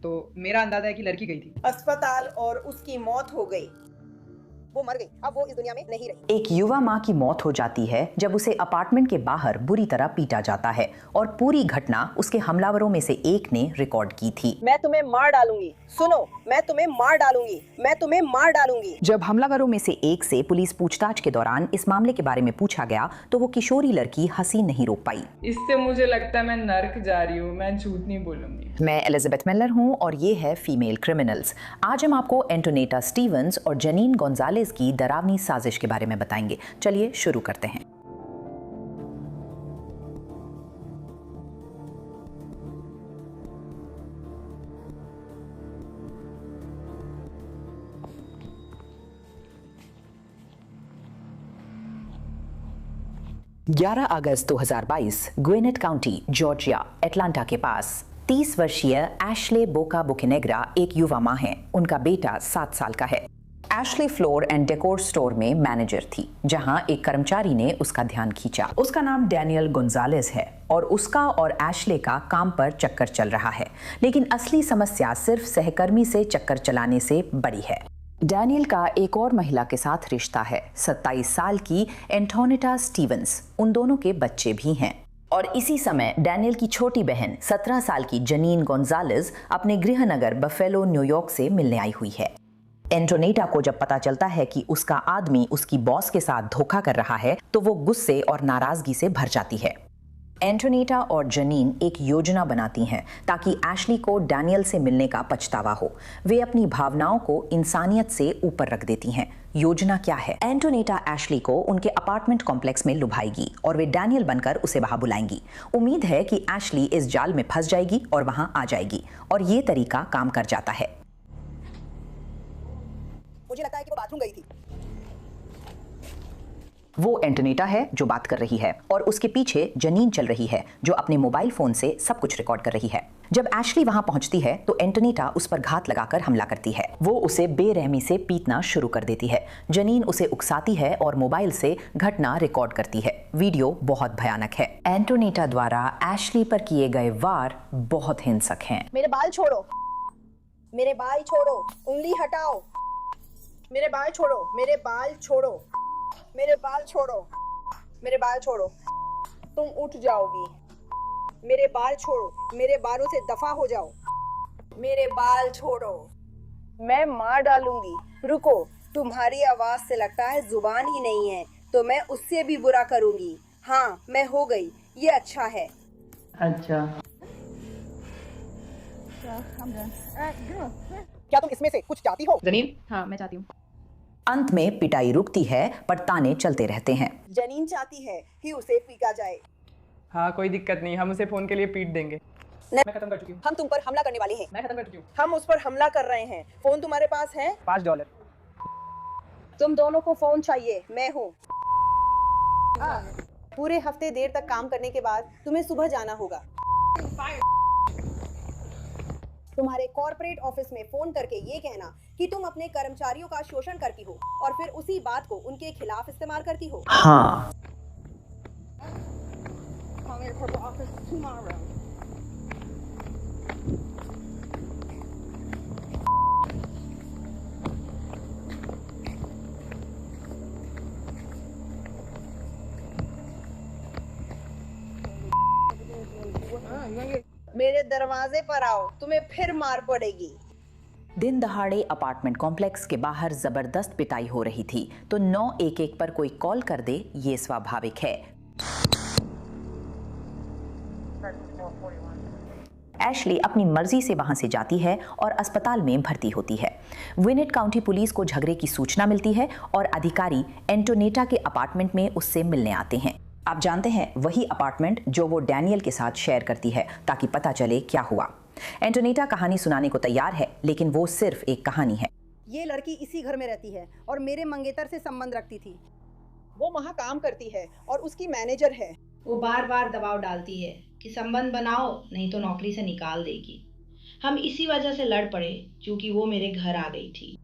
तो मेरा अंदाजा है कि लड़की गई थी। अस्पताल और उसकी मौत हो गई। वो मर गई, अब वो इस दुनिया में नहीं रही। एक युवा माँ की मौत हो जाती है जब उसे अपार्टमेंट के बाहर बुरी तरह पीटा जाता है और पूरी घटना उसके हमलावरों में से एक ने रिकॉर्ड की थी। मैं तुम्हें मार डालूंगी, सुनो, मैं तुम्हें मार डालूंगी, मैं तुम्हें मार डालूंगी। जब हमलावरों में से एक से पुलिस पूछताछ के दौरान इस मामले के बारे में पूछा गया तो वो किशोरी लड़की हंसी नहीं रोक पाई। इससे मुझे लगता है मैं नर्क जा रही हूँ, मैं झूठ नहीं बोलूंगी। मैं एलिजाबेथ मिलर हूँ और ये है फीमेल क्रिमिनल्स। आज हम आपको एंटोनेटा स्टीवंस और जनीन गोंजालेस की डरावनी साजिश के बारे में बताएंगे। चलिए शुरू करते हैं। ग्यारह अगस्त 2022 ग्विनेट काउंटी, जॉर्जिया, एटलांटा के पास 30 वर्षीय एशले बोका बुकेनेग्रा एक युवा माँ है। उनका बेटा 7 साल का है। Ashley floor and decor store में मैनेजर थी, जहां एक कर्मचारी ने उसका ध्यान खींचा। उसका नाम डैनियल गोंजालेस है और उसका और एशले का काम पर चक्कर चल रहा है, लेकिन असली समस्या सिर्फ सहकर्मी से चक्कर चलाने से बड़ी है। डैनियल का एक और महिला के साथ रिश्ता है, 27 साल की एंटोनेटा स्टीवंस। उन दोनों के बच्चे भी हैं। और इसी समय डैनियल की छोटी बहन 17 साल की जनीन गोंजालेस अपने गृहनगर बफेलो, न्यूयॉर्क से मिलने आई हुई है। एंटोनेटा को जब पता चलता है कि उसका आदमी उसकी बॉस के साथ धोखा कर रहा है तो वो गुस्से और नाराजगी से भर जाती है। एंटोनेटा और जनीन एक योजना बनाती हैं ताकि एशली को डैनियल से मिलने का पछतावा हो। वे अपनी भावनाओं को इंसानियत से ऊपर रख देती हैं। योजना क्या है? एंटोनेटा एशली को उनके अपार्टमेंट कॉम्प्लेक्स में लुभाएगी और वे डैनियल बनकर उसे वहां बुलाएंगी। उम्मीद है कि एशली इस जाल में फंस जाएगी और वहां आ जाएगी, और ये तरीका काम कर जाता है। मुझे लगता है कि वो बाथरूम गई थी। वो एंटोनेटा है जो बात कर रही है और उसके पीछे जनीन चल रही है जो अपने मोबाइल फोन से सब कुछ रिकॉर्ड कर रही है। जब एशली वहां पहुंचती है तो एंटोनेटा उस पर घात लगाकर हमला करती है। वो उसे बेरहमी से पीटना शुरू कर देती है। जनीन उसे उकसाती है और मोबाइल से घटना रिकॉर्ड करती है। वीडियो बहुत भयानक है। एंटोनेटा द्वारा एशली पर किए गए वार बहुत हिंसक हैं। मेरे बाल छोड़ो, मेरे बाल छोड़ो, उंगली हटाओ, मेरे बाल छोड़ो, मेरे बाल छोड़ो, मेरे बाल छोड़ो, मेरे बाल छोड़ो, तुम उठ जाओगी। मेरे बाल छोड़ो, मेरे बालों से दफा हो जाओ, मेरे बाल छोड़ो, मैं मार डालूंगी। रुको, तुम्हारी आवाज से लगता है जुबान ही नहीं है, तो मैं उससे भी बुरा करूंगी। हाँ, मैं हो गई, ये अच्छा है। अच्छा, क्या तुम इसमें से कुछ चाहती हो? जनीन, हाँ, मैं चाहती हूँ। अंत में पिटाई रुकती है पर ताने चलते रहते हैं। जनीन चाहती है कि उसे पीटा जाए। हाँ कोई दिक्कत नहीं, हम उसे फोन के लिए पीट देंगे। मैं खत्म कर चुकी हूँ। हम तुम पर हमला करने वाले हैं। मैं खत्म कर चुकी हूँ। हम उस पर हमला कर रहे हैं। फोन तुम्हारे पास है? $5। तुम दोनों को फोन चाहिए, मैं हूँ। पूरे हफ्ते देर तक काम करने के बाद तुम्हें सुबह जाना होगा। तुम्हारे कॉर्पोरेट ऑफिस में फोन करके ये कहना कि तुम अपने कर्मचारियों का शोषण करती हो और फिर उसी बात को उनके खिलाफ इस्तेमाल करती हो। हाँ, मेरे दरवाजे पर आओ, तुम्हें फिर मार पड़ेगी। दिन दहाड़े अपार्टमेंट कॉम्प्लेक्स के बाहर जबरदस्त पिटाई हो रही थी तो 911 पर कोई कॉल कर दे, ये स्वाभाविक है। एशली अपनी मर्जी से वहां से जाती है और अस्पताल में भर्ती होती है। ग्विनेट काउंटी पुलिस को झगड़े की सूचना मिलती है और अधिकारी एंटोनेटा के अपार्टमेंट में उससे मिलने आते हैं। आप जानते हैं, वही अपार्टमेंट जो वो डैनियल के साथ शेयर करती है ताकि पता चले क्या हुआ। एंटोनेटा कहानी सुनाने को तैयार है, लेकिन वो सिर्फ एक कहानी है। ये लड़की इसी घर में रहती है और मेरे मंगेतर से संबंध रखती थी। वो वहाँ काम करती है और उसकी मैनेजर है। वो बार बार दबाव डालती है कि संबंध बनाओ, नहीं तो नौकरी से निकाल देगी। हम इसी वजह से लड़ पड़े, क्योंकि वो मेरे घर आ गई थी।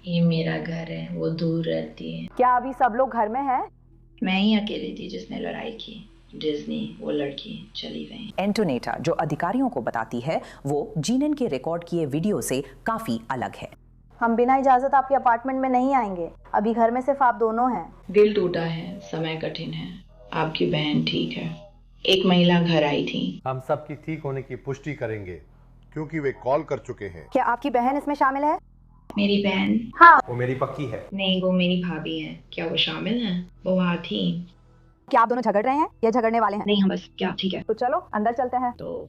ये मेरा घर है, वो दूर रहती है। क्या अभी सब लोग घर में हैं? मैं ही अकेली थी जिसने लड़ाई की। डिज्नी वो लड़की चली गई। एंटोनेटा जो अधिकारियों को बताती है वो जीनन के रिकॉर्ड किए वीडियो से काफी अलग है। हम बिना इजाजत आपके अपार्टमेंट में नहीं आएंगे। अभी घर में सिर्फ आप दोनों हैं। दिल टूटा है, समय कठिन है। आपकी बहन ठीक है। एक महिला घर आई थी। हम सबकी ठीक होने की पुष्टि करेंगे क्योंकि वे कॉल कर चुके हैं। क्या आपकी बहन इसमें शामिल है? मेरी बहन? हाँ। वो मेरी पक्की है। नहीं, वो मेरी भाभी है। क्या वो शामिल है? वो वहाँ थी। क्या आप दोनों झगड़ रहे हैं या झगड़ने वाले हैं? नहीं, हम बस क्या ठीक है। तो चलो अंदर चलते हैं। तो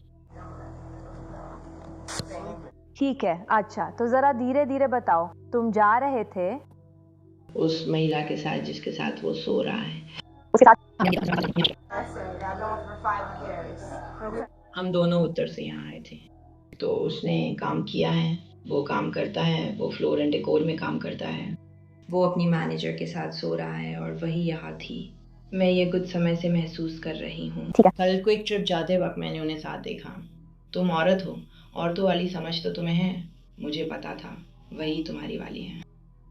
ठीक है। अच्छा तो जरा धीरे धीरे बताओ, तुम जा रहे थे उस महिला के साथ जिसके साथ वो सो रहा है। उसके साथ? हम दोनों उत्तर से यहाँ आए थे। तो उसने काम किया है, वो काम करता है, वो फ्लोर एंड डेकोर में काम करता है। वो अपनी मैनेजर के साथ सो रहा है और वही यहाँ थी। मैं ये कुछ समय से महसूस कर रही हूँ। कल क्विक ट्रिप जाते वक्त मैंने उन्हें साथ देखा। तुम औरत हो, औरतों वाली समझ तो तुम्हें है, मुझे पता था वही तुम्हारी वाली है।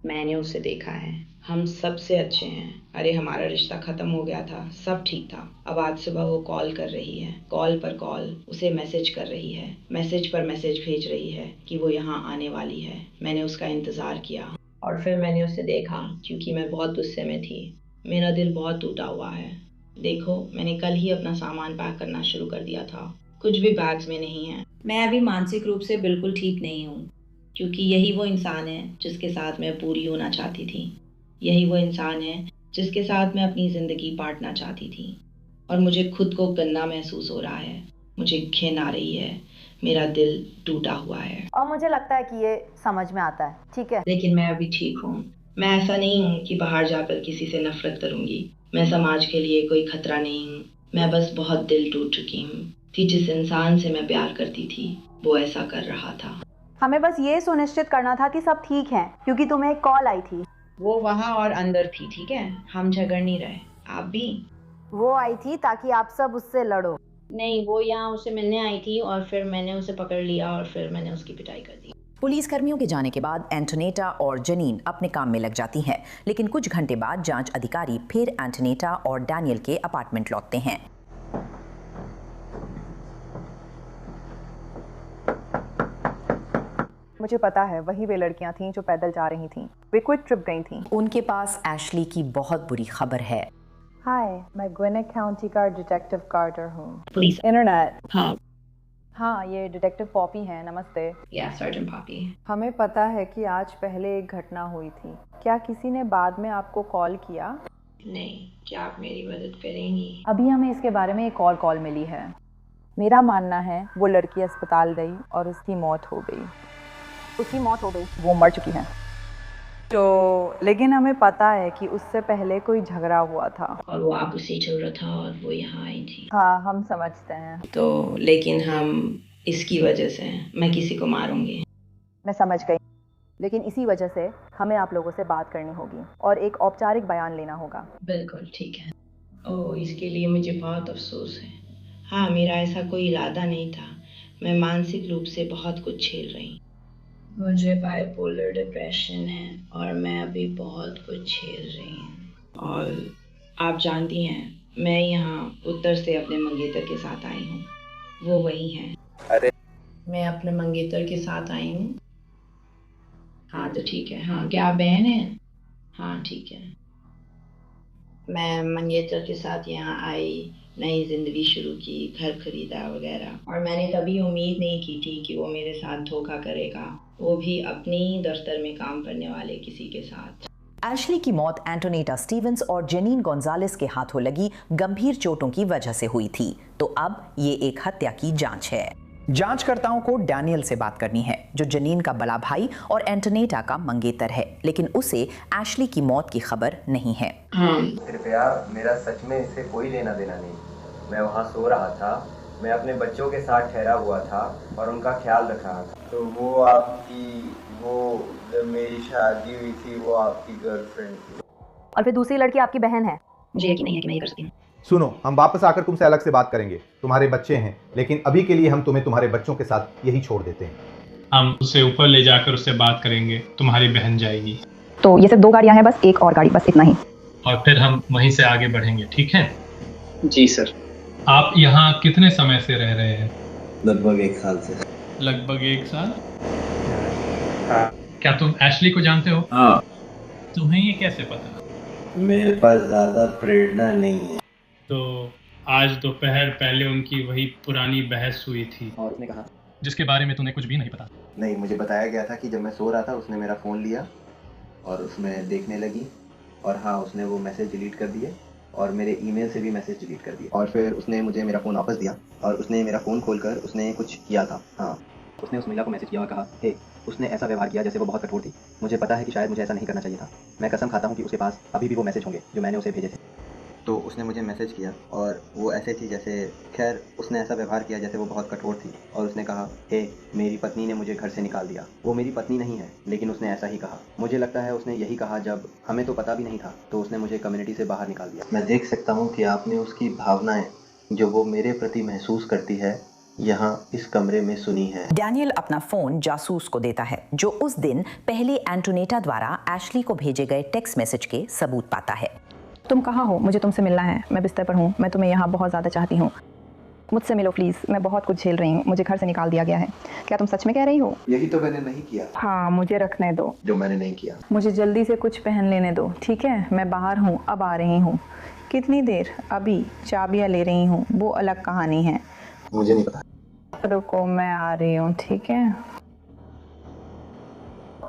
मैंने उसे देखा है। हम सबसे अच्छे हैं। अरे हमारा रिश्ता खत्म हो गया था, सब ठीक था। अब आज सुबह वो कॉल कर रही है, कॉल पर कॉल, उसे मैसेज कर रही है, मैसेज पर मैसेज भेज रही है कि वो यहाँ आने वाली है। मैंने उसका इंतज़ार किया और फिर मैंने उसे देखा क्योंकि मैं बहुत गुस्से में थी। मेरा दिल बहुत टूटा हुआ है। देखो, मैंने कल ही अपना सामान पैक करना शुरू कर दिया था। कुछ भी बैग्स में नहीं है। मैं अभी मानसिक रूप से बिल्कुल ठीक नहीं हूँ क्योंकि यही वो इंसान है जिसके साथ मैं पूरी होना चाहती थी। यही वो इंसान है जिसके साथ मैं अपनी ज़िंदगी बांटना चाहती थी। और मुझे खुद को गंदा महसूस हो रहा है। मुझे घिन आ रही है। मेरा दिल टूटा हुआ है। और मुझे लगता है कि ये समझ में आता है। ठीक है, लेकिन मैं अभी ठीक हूँ। मैं ऐसा नहीं हूँ कि बाहर जाकर किसी से नफरत करूँगी। मैं समाज के लिए कोई खतरा नहीं हूँ। मैं बस बहुत दिल टूट चुकी हूँ कि जिस इंसान से मैं प्यार करती थी वो ऐसा कर रहा था। हमें बस ये सुनिश्चित करना था कि सब ठीक है क्योंकि तुम्हें एक कॉल आई थी। वो वहाँ और अंदर थी, ठीक है? हम झगड़ नहीं रहे। आप भी? वो आई थी ताकि आप सब उससे लड़ो। नहीं, वो यहाँ उसे मिलने आई थी और फिर मैंने उसे पकड़ लिया और फिर मैंने उसकी पिटाई कर दी। पुलिस कर्मियों के जाने के बाद एंटोनेटा और जनीन अपने काम में लग जाती हैं, लेकिन कुछ घंटे बाद जांच अधिकारी फिर एंटोनेटा और डैनियल के अपार्टमेंट लौटते हैं। मुझे पता है वही वे लड़कियां थीं जो पैदल जा रही थीं। वे क्विक ट्रिप गई थीं। उनके पास एशली की बहुत बुरी खबर है। हाय, मैं ग्विनेट काउंटी का डिटेक्टिव कार्टर हूँ। पुलिस? इंटरनेट? हाँ, ये डिटेक्टिव पॉपी हैं। नमस्ते। Sergeant Poppy. हमें पता है कि आज पहले एक घटना हुई थी। क्या किसी ने बाद में आपको कॉल किया? नहीं, क्या आप मेरी मदद करेंगी? अभी हमें इसके बारे में एक और कॉल मिली है। मेरा मानना है वो लड़की अस्पताल गई और उसकी मौत हो गई। उसकी मौत हो गई? वो मर चुकी है। तो लेकिन हमें पता है कि उससे पहले कोई झगड़ा हुआ था और वो आपको से चल रहा था और वो यहाँ आई थी। हाँ, हम समझते हैं। तो लेकिन हम इसकी वजह से मैं किसी को मारूंगी। मैं समझ गई, लेकिन इसी वजह से हमें आप लोगों से बात करनी होगी और एक औपचारिक बयान लेना होगा। बिल्कुल ठीक है। ओह, इसके लिए मुझे बहुत अफसोस है। हाँ, मेरा ऐसा कोई इरादा नहीं था। मैं मानसिक रूप से बहुत कुछ झेल रही हूँ। मुझे बाइपोलर डिप्रेशन है और मैं अभी बहुत कुछ झेल रही हूँ। और आप जानती हैं, मैं यहाँ उत्तर से अपने मंगेतर के साथ आई हूँ। वो वही हैं। अरे मैं अपने मंगेतर के साथ आई हूँ। हाँ तो ठीक है। हाँ, क्या आप बहन हैं? हाँ ठीक है। मैं मंगेतर के साथ यहाँ आई, नई ज़िंदगी शुरू की, घर खरीदा वगैरह। और मैंने कभी उम्मीद नहीं की थी कि वो मेरे साथ धोखा करेगा, वो भी अपनी दफ्तर में काम करने वाले किसी के साथ। एशली की मौत एंटोनेटा स्टीवंस और जेनीन गोंजालेस के हाथों लगी गंभीर चोटों की वजह से हुई थी। तो अब ये एक हत्या की जांच है। जांचकर्ताओं को डैनियल से बात करनी है, जो जनीन का बड़ा भाई और एंटोनेटा का मंगेतर है, लेकिन उसे एशली की मौत की खबर नहीं है। कृपया, मेरा सच में इससे कोई लेना देना नहीं। मैं वहाँ सो रहा था, मैं अपने बच्चों के साथ ठहरा हुआ था और उनका ख्याल रख रहा था। तो वो जब मेरी शादी हुई थी वो आपकी गर्लफ्रेंड थी। और फिर दूसरी लड़की आपकी बहन है? मुझे यकीन नहीं है कि मैं ये कर सकती हूँ। सुनो, हम वापस आकर तुमसे अलग से बात करेंगे। तुम्हारे बच्चे हैं, लेकिन अभी के लिए हम तुम्हें तुम्हारे बच्चों के साथ यही छोड़ देते हैं। हम उसे ऊपर ले जाकर उससे बात करेंगे। तुम्हारी बहन जाएगी। तो ये सिर्फ 2 गाड़ियां हैं, बस एक और गाड़ी, बस इतना ही। और फिर हम वहीं से आगे बढ़ेंगे, ठीक है? जी सर। आप यहाँ कितने समय से रह रहे हैं? लगभग 1 साल से। लगभग 1 साल। क्या तुम एशली को जानते हो? हाँ। तुम्हें ये कैसे पता? मेरे पास ज्यादा प्रेरणा नहीं है। तो आज दोपहर पहले उनकी वही पुरानी बहस हुई थी और उसने कहा जिसके बारे में तुम्हें कुछ भी नहीं पता। नहीं, मुझे बताया गया था कि जब मैं सो रहा था उसने मेरा फ़ोन लिया और उसमें देखने लगी, और हाँ, उसने वो मैसेज डिलीट कर दिए और मेरे ईमेल से भी मैसेज डिलीट कर दिए, और फिर उसने मुझे मेरा फ़ोन वापस दिया और उसने मेरा फ़ोन खोलकर उसने कुछ किया था। हाँ, उसने उस महिला को मैसेज किया और कहा, हे, उसने ऐसा व्यवहार किया जैसे वो बहुत कठोर थी। मुझे पता है कि शायद मुझे ऐसा नहीं करना चाहिए था। मैं कसम खाता हूँ कि उसके पास अभी भी वो मैसेज होंगे जो मैंने उसे भेजे थे। तो उसने मुझे मैसेज किया और वो ऐसे थी जैसे, खैर उसने ऐसा व्यवहार किया जैसे वो बहुत कठोर थी, और उसने कहा, हे, मेरी पत्नी ने मुझे घर से निकाल दिया। वो मेरी पत्नी नहीं है, लेकिन उसने ऐसा ही कहा। मुझे लगता है उसने यही कहा जब हमें तो पता भी नहीं था, तो उसने मुझे कम्युनिटी से बाहर निकाल दिया। मैं देख सकता हूँ कि आपने उसकी भावनाएं जो वो मेरे प्रति महसूस करती है यहाँ इस कमरे में सुनी है। डैनियल अपना फोन जासूस को देता है, जो उस दिन पहले एंटोनेटा द्वारा एशली को भेजे गए टेक्स्ट मैसेज के सबूत पाता है। तुम कहाँ हो? मुझे तुमसे मिलना है। मैं बिस्तर पर हूँ। मैं तुम्हें यहाँ बहुत ज़्यादा चाहती हूँ। मुझसे मिलो प्लीज़। मैं बहुत कुछ झेल रही हूँ। मुझे घर से निकाल दिया गया है। क्या तुम सच में कह रही हो? यही तो मैंने नहीं किया। हाँ, मुझे रखने दो। जो मैंने नहीं किया। मुझे जल्दी से कुछ पहन लेने दो, ठीक है? मैं बाहर हूँ, अब आ रही हूँ। कितनी देर? अभी। चाबियाँ ले रही हूँ, वो अलग कहानी है। मुझे नहीं पता। रुको, मैं आ रही हूँ, ठीक है?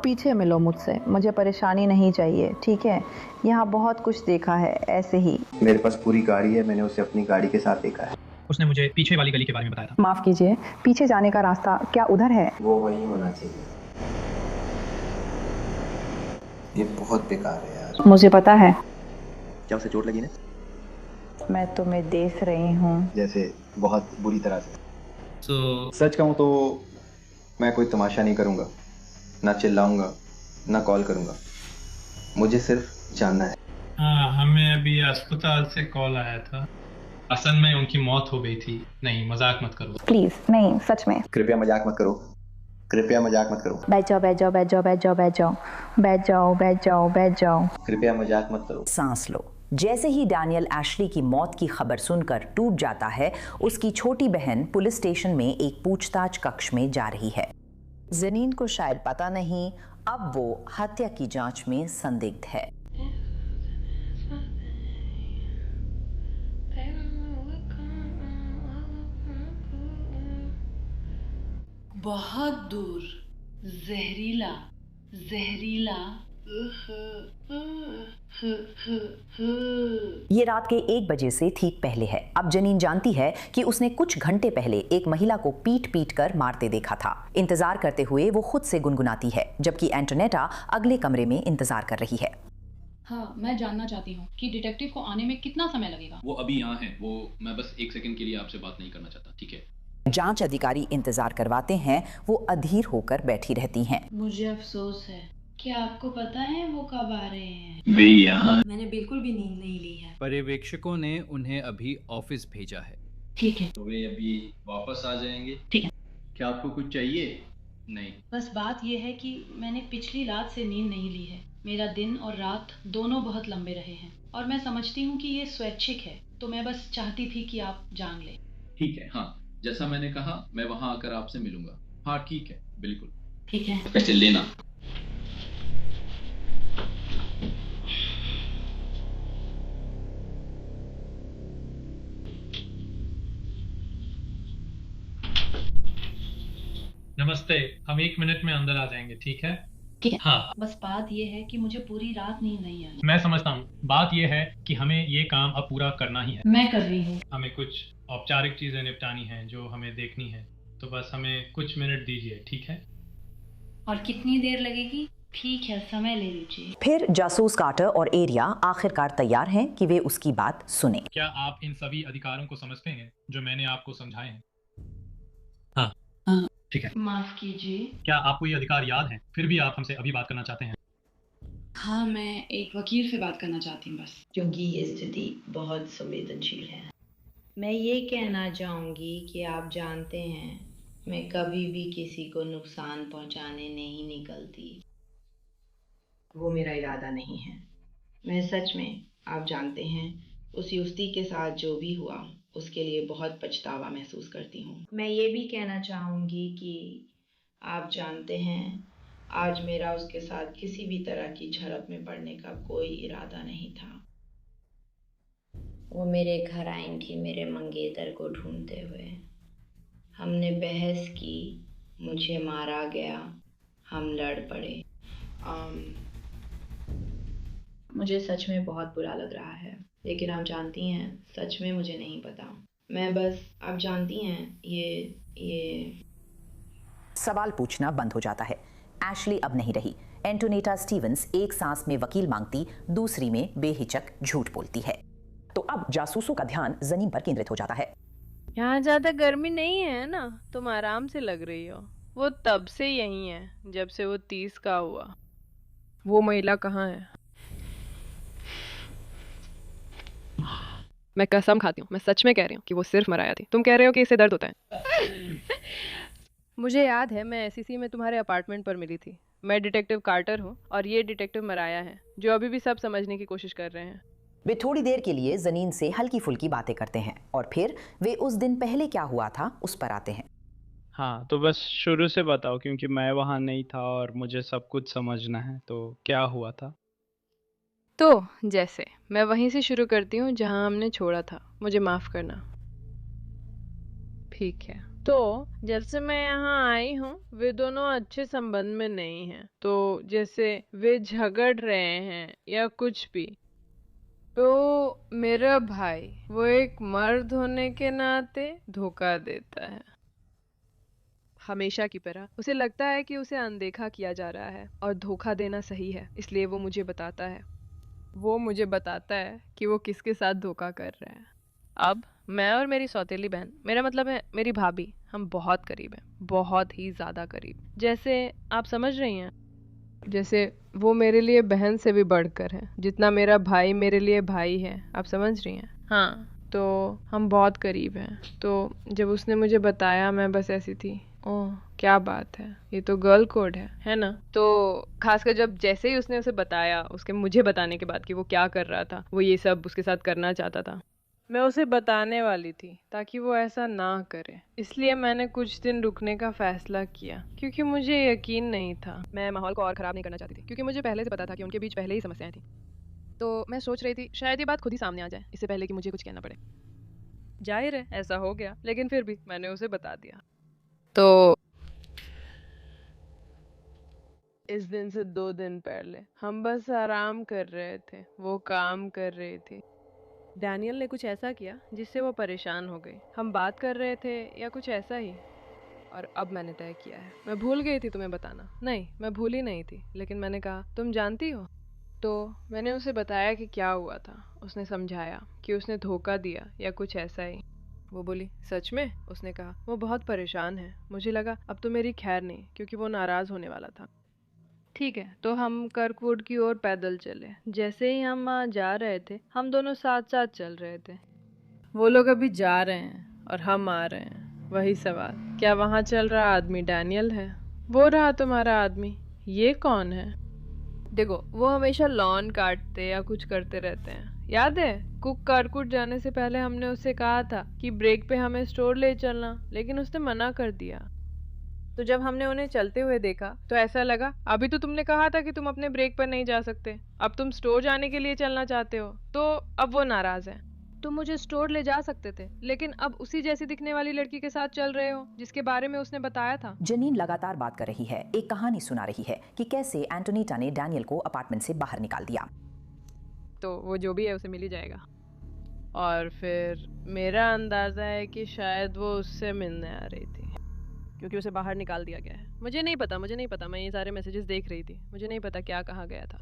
पीछे मिलो मुझसे। मुझे परेशानी नहीं चाहिए, ठीक है? यहाँ बहुत कुछ देखा है ऐसे ही। मेरे पास पूरी गाड़ी है, मैंने उसे अपनी गाड़ी के साथ देखा है। उसने मुझे पीछे वाली गली के बारे में बताया था। माफ़ कीजिए, पीछे जाने का रास्ता क्या उधर है? वो वही होना चाहिए। ये बहुत बेकार है यार। मुझे पता है। क्या उसे चोट लगी ना? मैं तुम्हें देख रही हूँ। जैसे बहुत बुरी तरह से। सच कहूँ तो मैं कोई तमाशा नहीं करूँगा, ना चिल्लाऊंगा, ना कॉल करूँगा। मुझे सिर्फ जानना है। हाँ, हमें अभी अस्पताल से कॉल आया था। असल में उनकी मौत हो गई थी। नहीं, मजाक मत करो प्लीज। नहीं, सच में। कृपया मजाक मत करो। कृपया मजाक मत करो। बैठ जाओ, बैठ जाओ, बैठ जाओ, बैठ जाओ, बैठ जाओ, बैठ जाओ, बैठ जाओ, बैठ जाओ। कृपया मजाक मत करो। सांस लो। जैसे ही डैनियल एशली की मौत की खबर सुनकर टूट जाता है, उसकी छोटी बहन पुलिस स्टेशन में एक पूछताछ कक्ष में जा रही है। ज़नीन को शायद पता नहीं, अब वो हत्या की जांच में संदिग्ध है। बहुत दूर, जहरीला, जहरीला। ये रात के 1 बजे से ठीक पहले है। अब जनीन जानती है कि उसने कुछ घंटे पहले एक महिला को पीट पीट कर मारते देखा था। इंतजार करते हुए वो खुद से गुनगुनाती है, जबकि एंटोनेटा अगले कमरे में इंतजार कर रही है। हाँ, मैं जानना चाहती हूँ कि डिटेक्टिव को आने में कितना समय लगेगा। वो अभी यहाँ है। वो मैं बस 1 सेकंड के लिए आपसे बात नहीं करना चाहता, ठीक है? जांच अधिकारी इंतजार करवाते हैं, वो अधीर होकर बैठी रहती हैं। मुझे अफसोस है। क्या आपको पता है वो कब आ रहे हैं? वे यहाँ। मैंने बिल्कुल भी नींद नहीं ली है। पर्यवेक्षकों ने उन्हें अभी ऑफिस भेजा है। ठीक है। तो वे अभी वापस आ जाएंगे। ठीक है। क्या आपको कुछ चाहिए? नहीं। बस बात यह है कि मैंने पिछली रात से नींद नहीं ली है। मेरा दिन और रात दोनों बहुत लंबे रहे हैं और मैं समझती हूँ कि ये स्वैच्छिक है, तो मैं बस चाहती थी कि आप जान लें। ठीक है, हाँ, जैसा मैंने कहा मैं वहाँ आकर आपसे मिलूंगा। हाँ ठीक है, बिल्कुल। ठीक है। पैसे लेना। नमस्ते, हम 1 मिनट में अंदर आ जाएंगे, ठीक है? ठीक है। हाँ। बस बात यह है कि मुझे पूरी रात नींद नहीं आई। मैं समझता हूँ। बात यह है कि हमें ये काम अब पूरा करना ही है। मैं कर रही हूँ। हमें कुछ औपचारिक चीजें निपटानी हैं जो हमें देखनी है, तो बस हमें कुछ मिनट दीजिए, ठीक है? और कितनी देर लगेगी? ठीक है, समय ले लीजिए। फिर जासूस कार्टर और एरिया आखिरकार तैयार हैं कि वे उसकी बात सुने। क्या आप इन सभी अधिकारों को समझते हैं जो मैंने आपको समझाए हैं? हाँ। ठीक है। माफ कीजिए। क्या आपको ये अधिकार याद है, फिर भी आप हमसे अभी बात करना चाहते हैं? हाँ, मैं एक वकील से बात करना चाहती हूँ बस। क्योंकि ये स्थिति बहुत संवेदनशील है। मैं ये कहना चाहूँगी कि आप जानते हैं, मैं कभी भी किसी को नुकसान पहुँचाने नहीं निकलती। वो मेरा इरादा नहीं है। मैं सच में, आप जानते हैं, उस युवती के साथ जो भी हुआ उसके लिए बहुत पछतावा महसूस करती हूँ। मैं ये भी कहना चाहूँगी कि आप जानते हैं, आज मेरा उसके साथ किसी भी तरह की झड़प में पड़ने का कोई इरादा नहीं था। वो मेरे घर आई थी मेरे मंगेतर को ढूंढते हुए। हमने बहस की, मुझे मारा गया, हम लड़ पड़े। मुझे सच में बहुत बुरा लग रहा है, लेकिन आप जानती हैं सच में मुझे नहीं पता। मैं बस, आप जानती हैं ये सवाल पूछना बंद हो जाता है। एशली अब नहीं रही। एंटोनेटा स्टीवंस एक सांस में वकील मांगती, दूसरी में बेहिचक झूठ बोलती है। तो अब जासूसों का ध्यान जनीन पर केंद्रित हो जाता है। यहाँ ज्यादा गर्मी नहीं है ना, तुम आराम से लग रही हो। वो तब से यही है जब से वो 30 का हुआ। वो महिला कहाँ है? मैं कसम खाती हूँ, मैं सच में कह रही हूँ कि वो सिर्फ मराया थी। तुम कह रहे हो कि इसे दर्द होता है। मुझे याद है, मैं एसईसी में तुम्हारे अपार्टमेंट पर मिली थी। मैं डिटेक्टिव कार्टर हूँ और ये डिटेक्टिव मराया है, जो अभी भी सब समझने की कोशिश कर रहे हैं। वे थोड़ी देर के लिए जनीन से हल्की फुल्की बातें करते हैं और फिर वे उस दिन पहले क्या हुआ था उस पर आते हैं। हाँ, तो बस शुरू से बताओ, क्योंकि मैं वहाँ नहीं था और मुझे सब कुछ समझना है। तो क्या हुआ था? तो जैसे मैं वहीं से शुरू करती हूँ जहाँ हमने छोड़ा था। मुझे माफ करना। ठीक है, तो जब से मैं यहाँ आई हूँ वे दोनों अच्छे संबंध में नहीं हैं। तो जैसे वे झगड़ रहे हैं या कुछ भी। तो मेरा भाई, वो एक मर्द होने के नाते धोखा देता है। हमेशा की तरह उसे लगता है कि उसे अनदेखा किया जा रहा है और धोखा देना सही है, इसलिए वो मुझे बताता है। वो मुझे बताता है कि वो किसके साथ धोखा कर रहा है। अब मैं और मेरी सौतेली बहन, मेरा मतलब है मेरी भाभी, हम बहुत करीब हैं, बहुत ही ज़्यादा करीब। जैसे आप समझ रही हैं, जैसे वो मेरे लिए बहन से भी बढ़कर है, जितना मेरा भाई मेरे लिए भाई है। आप समझ रही हैं? हाँ, तो हम बहुत करीब हैं। तो जब उसने मुझे बताया, मैं बस ऐसी थी, ओह क्या बात है, ये तो गर्ल कोड है ना। तो खासकर जब जैसे ही उसने उसे बताया, उसके मुझे बताने के बाद कि वो क्या कर रहा था, वो ये सब उसके साथ करना चाहता था, मैं उसे बताने वाली थी ताकि वो ऐसा ना करे। इसलिए मैंने कुछ दिन रुकने का फैसला किया, क्योंकि मुझे यकीन नहीं था। मैं माहौल को और ख़राब नहीं करना चाहती थी, क्योंकि मुझे पहले से पता था कि उनके बीच पहले ही समस्याएं थी। तो मैं सोच रही थी शायद ये बात खुद ही सामने आ जाए, इससे पहले कि मुझे कुछ कहना पड़े। जाहिर है ऐसा हो गया, लेकिन फिर भी मैंने उसे बता दिया। तो इस दिन से 2 दिन पहले हम बस आराम कर रहे थे, वो काम कर रही थी। डैनियल ने कुछ ऐसा किया जिससे वो परेशान हो गई। हम बात कर रहे थे या कुछ ऐसा ही, और अब मैंने तय किया है। मैं भूल गई थी तुम्हें बताना। नहीं, मैं भूली नहीं थी, लेकिन मैंने कहा तुम जानती हो। तो मैंने उसे बताया कि क्या हुआ था। उसने समझाया कि उसने धोखा दिया या कुछ ऐसा ही। वो बोली सच में? उसने कहा वो बहुत परेशान है। मुझे लगा अब तो मेरी खैर नहीं, क्योंकि वो नाराज़ होने वाला था। ठीक है, तो हम कर्कवुड की ओर पैदल चले। जैसे ही हम वहाँ जा रहे थे, हम दोनों साथ साथ चल रहे थे। वो लोग अभी जा रहे हैं और हम आ रहे हैं। वही सवाल, क्या वहाँ चल रहा आदमी डैनियल है? वो रहा तुम्हारा आदमी। ये कौन है? देखो, वो हमेशा लॉन काटते या कुछ करते रहते हैं। याद है, कुक कारकुट जाने से पहले हमने उससे कहा था कि ब्रेक पे हमें स्टोर ले चलना, लेकिन उसने मना कर दिया। तो जब हमने उन्हें चलते हुए देखा तो ऐसा लगा, अभी तो तुमने कहा था कि तुम अपने ब्रेक पर नहीं जा सकते, अब तुम स्टोर जाने के लिए चलना चाहते हो। तो अब वो नाराज है। तुम मुझे स्टोर ले जा सकते थे, लेकिन अब उसी जैसी दिखने वाली लड़की के साथ चल रहे हो जिसके बारे में उसने बताया था। जनीन लगातार बात कर रही है, एक कहानी सुना रही है कि कैसे एंटोनीटा ने डैनियल को अपार्टमेंट से बाहर निकाल दिया। तो वो जो भी है उसे मिल ही जाएगा। और फिर मेरा अंदाजा है कि शायद वो उससे मिलने आ रही थी, क्योंकि उसे बाहर निकाल दिया गया है। मुझे नहीं पता, मैं ये सारे मैसेजेस देख रही थी। मुझे नहीं पता क्या कहा गया था,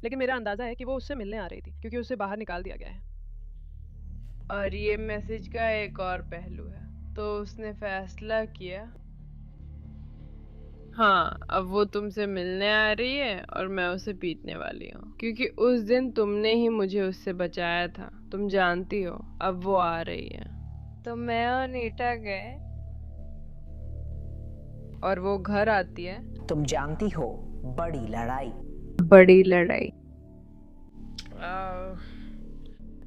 लेकिन मेरा अंदाजा है कि वो उससे मिलने आ रही थी, क्योंकि उसे बाहर निकाल दिया गया है। और ये मैसेज का एक और पहलू है। तो उसने फैसला किया, हाँ अब वो तुमसे मिलने आ रही है और मैं उसे पीटने वाली हूँ, क्योंकि उस दिन तुमने ही मुझे उससे बचाया था। तुम जानती हो, अब वो आ रही है। तो मैं और नीटा गए और वो घर आती है। तुम जानती हो, बड़ी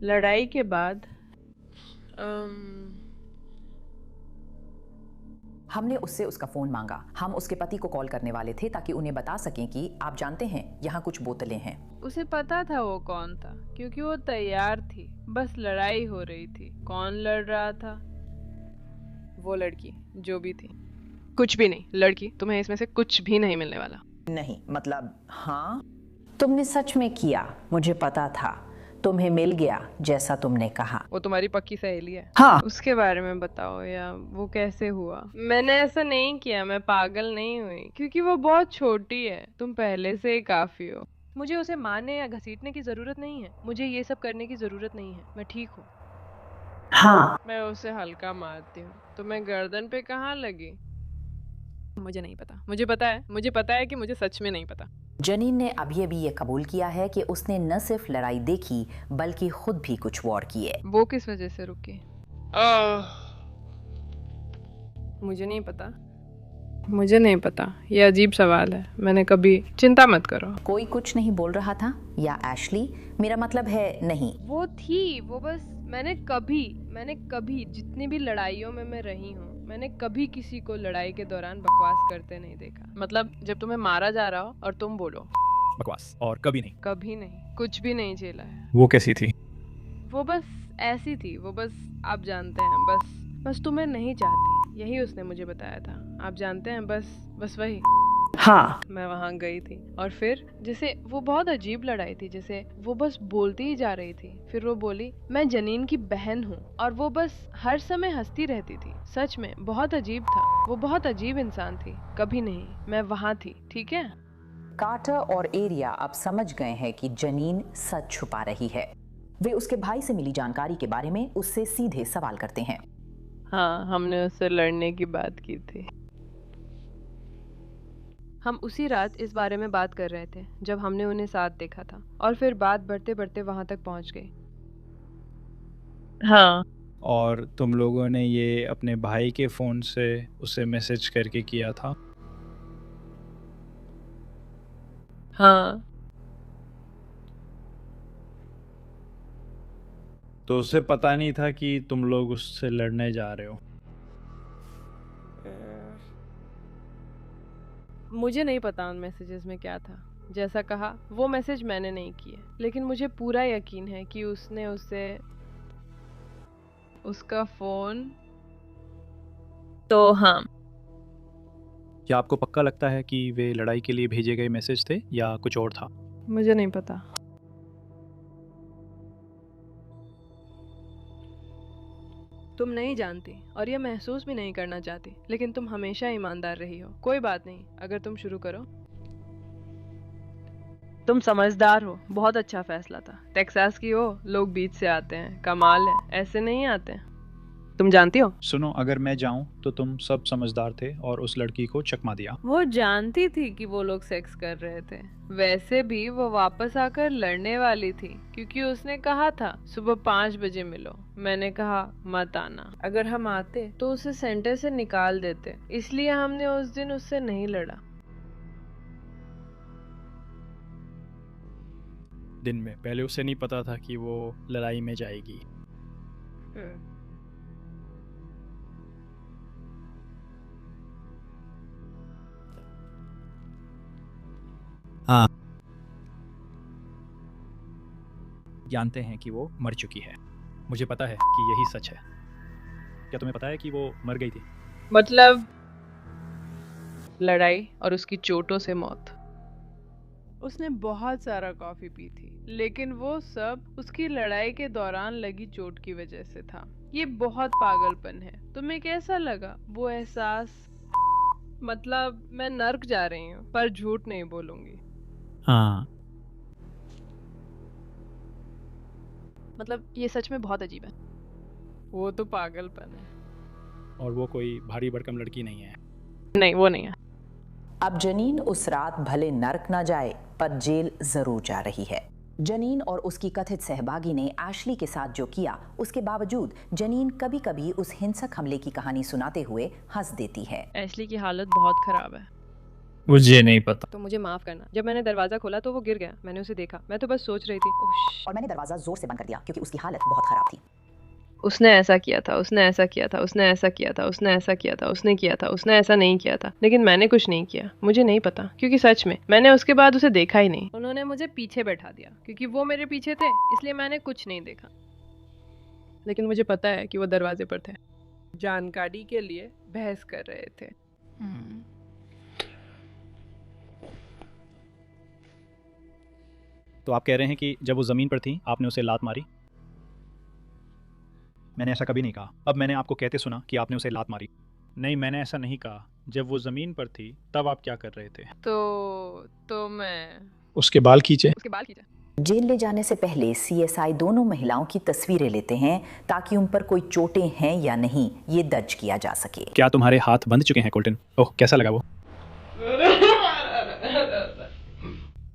लड़ाई के बाद हमने उससे उसका फोन मांगा। हम उसके पति को कॉल करने वाले थे ताकि उन्हें बता सकें कि आप जानते हैं यहाँ कुछ बोतलें हैं। उसे पता था वो कौन था क्योंकि वो तैयार थी, बस लड़ाई हो रही थी। कौन लड़ रहा था? वो लड़की जो भी थी। कुछ भी नहीं, लड़की, तुम्हें इसमें से कुछ भी नहीं मिलने वाला। नहीं मतलब हाँ, तुमने सच में किया, मुझे पता था, तुम्हें मिल गया जैसा तुमने कहा। वो तुम्हारी पक्की सहेली है? हाँ। उसके बारे में बताओ, या वो कैसे हुआ? मैंने ऐसा नहीं किया, मैं पागल नहीं हुई, क्योंकि वो बहुत छोटी है, तुम पहले से ही काफी हो। मुझे उसे मारने या घसीटने की जरूरत नहीं है, मुझे ये सब करने की जरूरत नहीं है, मैं ठीक हूँ। हाँ। मैं उसे हल्का मारती हूँ तो मैं गर्दन पे कहाँ लगी? मुझे नहीं पता। मुझे पता है कि मुझे सच में नहीं पता। जनीन ने अभी अभी ये कबूल किया है कि उसने न सिर्फ लड़ाई देखी बल्कि खुद भी कुछ वॉर किए। वो किस वजह से रुकी? मुझे नहीं पता, ये अजीब सवाल है, मैंने कभी। चिंता मत करो। कोई कुछ नहीं बोल रहा था या एशली? मेरा मतलब है नहीं। वो थी, वो बस मैंने कभी जितनी भी लड़ाइयों में मैं रही हूँ, मैंने कभी किसी को लड़ाई के दौरान बकवास करते नहीं देखा। मतलब जब तुम्हें मारा जा रहा हो और तुम बोलो बकवास, और कभी नहीं, कुछ भी नहीं झेला है। वो कैसी थी? वो बस ऐसी थी, वो बस आप जानते हैं, बस तुम्हें नहीं चाहती, यही उसने मुझे बताया था। आप जानते हैं, बस वही। हाँ। मैं वहाँ गई थी और फिर जैसे वो बहुत अजीब लड़ाई थी, जैसे वो बस बोलती ही जा रही थी। फिर वो बोली मैं जनीन की बहन हूँ, और वो बस हर समय हंसती रहती थी। सच में बहुत अजीब था, वो बहुत अजीब इंसान थी। कभी नहीं, मैं वहाँ थी, ठीक है? कार्टर और एरिया अब समझ गए हैं कि जनीन सच छुपा रही है। वे उसके भाई से मिली जानकारी के बारे में उससे सीधे सवाल करते हैं। हाँ, हमने उससे लड़ने की बात की थी। हम उसी रात इस बारे में बात कर रहे थे जब हमने उन्हें साथ देखा था, और फिर बात बढ़ते बढ़ते वहां तक पहुंच गई। हाँ। और तुम लोगों ने ये अपने भाई के फोन से उसे मैसेज करके किया था? हाँ। तो उसे पता नहीं था कि तुम लोग उससे लड़ने जा रहे हो? मुझे नहीं पता उन मैसेजेस में क्या था। जैसा कहा, वो मैसेज मैंने नहीं किए, लेकिन मुझे पूरा यकीन है कि उसने उसे उसका फोन। तो हाँ। क्या आपको पक्का लगता है कि वे लड़ाई के लिए भेजे गए मैसेज थे या कुछ और था? मुझे नहीं पता। तुम नहीं जानती और ये महसूस भी नहीं करना चाहती, लेकिन तुम हमेशा ईमानदार रही हो। कोई बात नहीं, अगर तुम शुरू करो। तुम समझदार हो, बहुत अच्छा फैसला था। टेक्सास की हो, लोग बीच से आते हैं, कमाल है, ऐसे नहीं आते हैं। तुम जानती हो? सुनो, अगर मैं जाऊं तो तुम सब समझदार थे और उस लड़की को चकमा दिया। वो जानती थी कि वो लोग सेक्स कर रहे थे। वैसे भी वो वापस आकर लड़ने वाली थी, क्योंकि उसने कहा था सुबह 5 बजे मिलो। मैंने कहा मत आना। अगर हम आते तो उसे सेंटर से निकाल देते, इसलिए हमने उस दिन उससे नहीं लड़ा। दिन में पहले उसे नहीं पता था कि वो लड़ाई में जाएगी। हाँ, जानते हैं कि वो मर चुकी है। मुझे पता है कि यही सच है। क्या तुम्हें पता है कि वो मर गई थी? मतलब लड़ाई और उसकी चोटों से मौत। उसने बहुत सारा कॉफी पी थी, लेकिन वो सब उसकी लड़ाई के दौरान लगी चोट की वजह से था। ये बहुत पागलपन है। तुम्हें कैसा लगा वो एहसास? मतलब मैं नर्क जा रही हूँ, पर झूठ नहीं बोलूंगी। हाँ। मतलब ये सच में बहुत अजीब है। वो तो पागलपन है। और वो कोई भारी भरकम लड़की नहीं है। नहीं, वो नहीं है। अब जनीन उस रात भले नर्क ना जाए, पर जेल जरूर जा रही है। जनीन और उसकी कथित सहभागी ने एशली के साथ जो किया, उसके बावजूद जनीन कभी कभी उस हिंसक हमले की कहानी सुनाते हुए हंस देती है। एशली की हालत बहुत खराब है। मुझे नहीं पता। तो मुझे माफ करना। जब मैंने दरवाजा खोला तो वो गिर गया। मैंने उसे देखा। मैं तो बस सोच रही थी और मैंने दरवाजा जोर से बंद कर दिया क्योंकि उसकी हालत बहुत खराब थी। उसने ऐसा किया था, उसने ऐसा किया था, उसने ऐसा किया था, उसने ऐसा किया था, उसने किया था, उसने ऐसा नहीं किया था, लेकिन मैंने कुछ नहीं किया। मुझे नहीं पता, क्योंकि सच में मैंने उसके बाद उसे देखा ही नहीं। उन्होंने मुझे पीछे बैठा दिया क्योंकि वो मेरे पीछे थे, इसलिए मैंने कुछ नहीं देखा। लेकिन मुझे पता है कि वो दरवाजे पर थे, जानकारी के लिए बहस कर रहे थे। तो आप कह रहे हैं कि जब वो ज़मीन पर थी आपने उसे लात मारी? मैंने ऐसा कभी नहीं कहा। अब मैंने आपको कहते सुना कि आपने उसे लात मारी। नहीं, मैंने ऐसा नहीं कहा। जब वो ज़मीन पर थी तब आप क्या कर रहे थे? तो मैं उसके बाल खींचे। जेल ले जाने से पहले सीएसआई दोनों महिलाओं की तस्वीरें लेते हैं ताकि उन पर कोई चोटें हैं या नहीं ये दर्ज किया जा सके। क्या तुम्हारे हाथ बंध चुके हैं कोल्टन? ओह, कैसा लगा वो?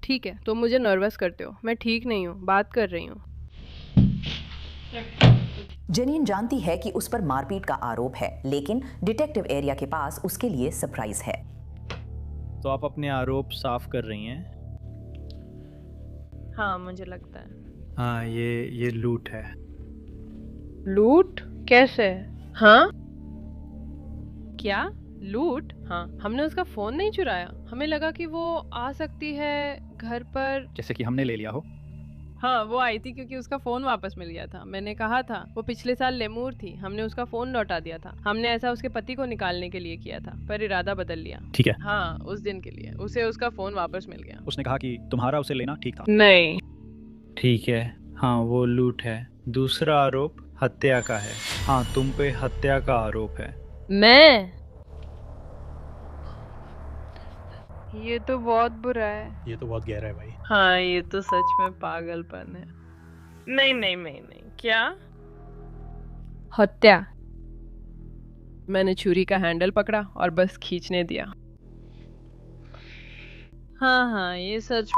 ठीक है, तो मुझे नर्वस करते हो। मैं ठीक नहीं हूँ, बात कर रही हूँ। जनीन जानती है कि उस पर मारपीट का आरोप है, लेकिन डिटेक्टिव एरिया के पास उसके लिए सरप्राइज है। तो आप अपने आरोप साफ कर रही हैं? हाँ, मुझे लगता है। हाँ, ये लूट है। लूट? कैसे? हाँ? क्या लूट? हाँ, हमने उसका फोन नहीं चुराया। हमें लगा कि वो आ सकती है घर पर। जैसे कि हमने ले लिया हो। हाँ, वो आई थी क्योंकि उसका फोन वापस मिल गया था। मैंने कहा था वो पिछले साल लेमूर थी, हमने उसका फोन लौटा दिया था। हमने ऐसा उसके पति को निकालने के लिए किया था, पर इरादा बदल लिया। ठीक है। हाँ, उस दिन के लिए उसे उसका फोन वापस मिल गया। उसने कहा कि तुम्हारा उसे लेना ठीक था। नहीं। ठीक है, हाँ वो लूट है। दूसरा आरोप हत्या का है। हाँ, तुम पे हत्या का आरोप है। मैं? ये तो बहुत बुरा है। ये तो बहुत गहरा है भाई। हाँ, ये तो सच में पागलपन है। नहीं नहीं नहीं नहीं। क्या? हत्या? मैंने छुरी का हैंडल पकड़ा और बस खींचने दिया। हाँ, ये सच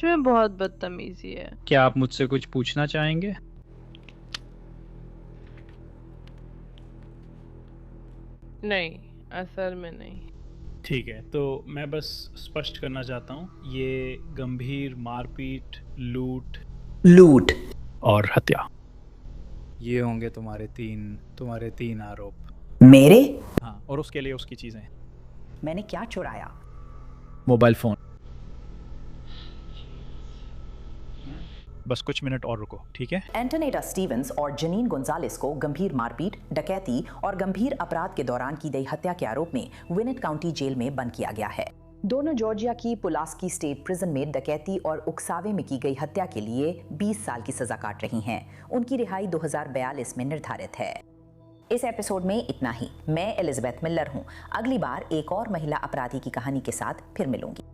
में बहुत बदतमीजी है। क्या आप मुझसे कुछ पूछना चाहेंगे? नहीं, असल में नहीं। ठीक है, तो मैं बस स्पष्ट करना चाहता हूँ, ये गंभीर मारपीट, लूट और हत्या, ये होंगे तुम्हारे तीन आरोप। मेरे? हाँ, और उसके लिए उसकी चीजें। मैंने क्या चुराया? Mobile phone. बस कुछ मिनट और रुको, ठीक है? एंटोनेटा स्टीवंस और जनीन गोंजालेस को गंभीर मारपीट, डकैती और गंभीर अपराध के दौरान की गई हत्या के आरोप में विनेट काउंटी जेल में बंद किया गया है। दोनों जॉर्जिया की पुलास्की स्टेट प्रिजन में डकैती और उकसावे में की गई हत्या के लिए 20 साल की सजा काट रही हैं। उनकी रिहाई 2042 में निर्धारित है। इस एपिसोड में इतना ही। मैं एलिजाबेथ मिलर हूँ। अगली बार एक और महिला अपराधी की कहानी के साथ फिर मिलूंगी।